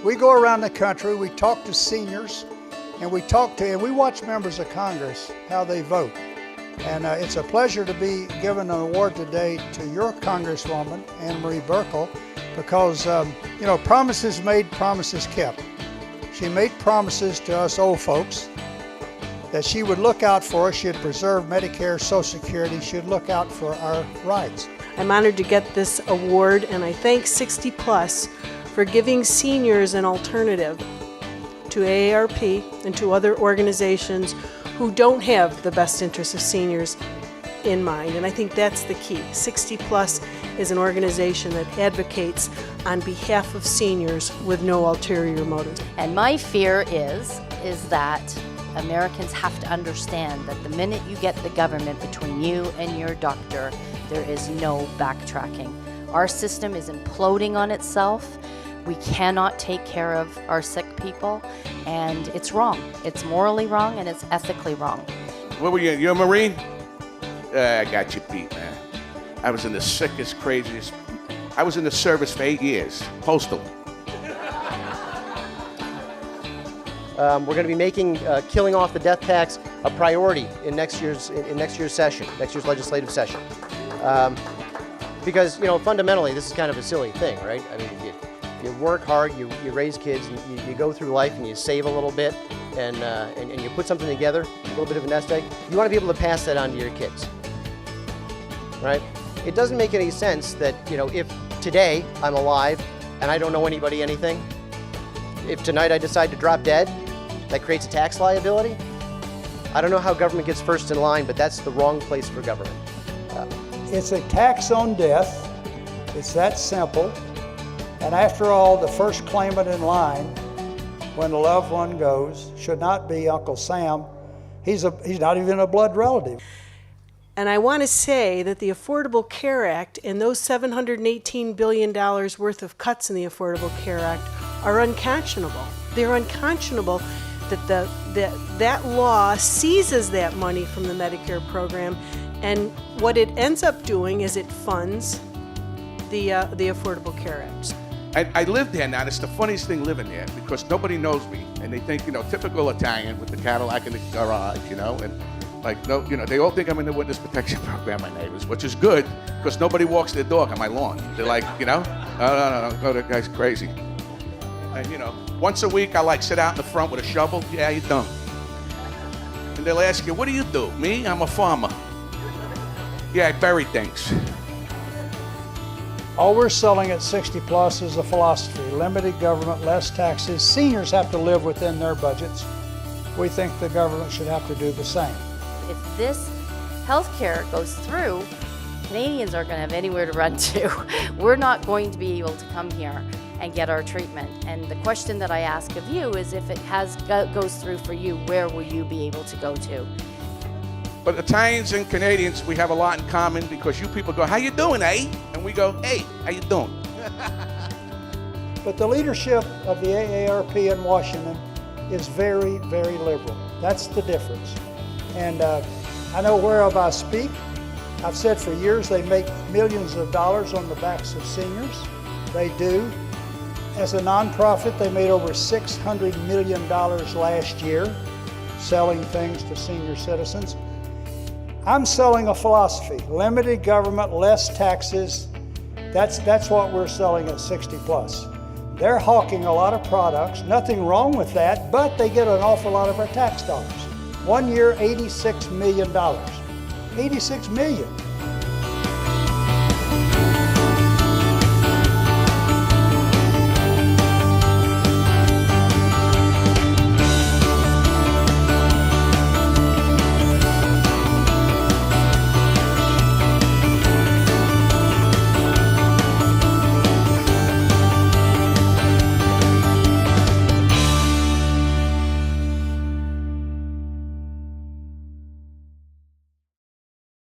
We go around the country, we talk to seniors, and we watch members of Congress, how they vote. And it's a pleasure to be given an award today to your Congresswoman, Anne Marie Buerkle, because, promises made, promises kept. She made promises to us old folks that she would look out for us, she'd preserve Medicare, Social Security, she'd look out for our rights. I'm honored to get this award, and I thank 60 Plus for giving seniors an alternative to AARP and to other organizations who don't have the best interests of seniors in mind. And I think that's the key. 60 Plus is an organization that advocates on behalf of seniors with no ulterior motive. And my fear is that Americans have to understand that the minute you get the government between you and your doctor, there is no backtracking. Our system is imploding on itself. We cannot take care of our sick people, and it's wrong. It's morally wrong, and it's ethically wrong. What were you? You're a Marine? I got you beat, man. I was in the sickest, craziest. I was in the service for 8 years, postal. We're going to be making killing off the death tax a priority in next year's session, next year's legislative session. Because fundamentally, this is kind of a silly thing, right? I mean, you work hard, you raise kids, you go through life and you save a little bit, and you put something together, a little bit of a nest egg. You want to be able to pass that on to your kids, right? It doesn't make any sense that if today I'm alive and I don't know anybody anything, if tonight I decide to drop dead, that creates a tax liability. I don't know how government gets first in line, but that's the wrong place for government. It's a tax on death. It's that simple. And after all, the first claimant in line when a loved one goes should not be Uncle Sam. He's not even a blood relative. And I want to say that the Affordable Care Act and those $718 billion worth of cuts in the Affordable Care Act are unconscionable. They're unconscionable that that law seizes that money from the Medicare program, and what it ends up doing is it funds the Affordable Care Act. I live there now, and it's the funniest thing living there because nobody knows me, and they think, typical Italian with the Cadillac in the garage, and they all think I'm in the witness protection program, my neighbors, which is good because nobody walks their dog on my lawn. They're like, no, that guy's crazy. And once a week I sit out in the front with a shovel. Yeah, how you doing? And they'll ask you, what do you do? Me? I'm a farmer. Yeah, I bury things. All we're selling at 60 Plus is a philosophy: limited government, less taxes. Seniors have to live within their budgets. We think the government should have to do the same. If this health care goes through, Canadians aren't going to have anywhere to run to. We're not going to be able to come here and get our treatment. And the question that I ask of you is, if it goes through for you, where will you be able to go to? But Italians and Canadians, we have a lot in common because you people go, how you doing, eh? And we go, hey, how you doing? But the leadership of the AARP in Washington is very, very liberal. That's the difference. And I know whereof I speak. I've said for years they make millions of dollars on the backs of seniors. They do. As a nonprofit, they made over $600 million last year selling things to senior citizens. I'm selling a philosophy: limited government, less taxes. That's what we're selling at 60 Plus. They're hawking a lot of products, nothing wrong with that, but they get an awful lot of our tax dollars. 1 year, $86 million. $86 million.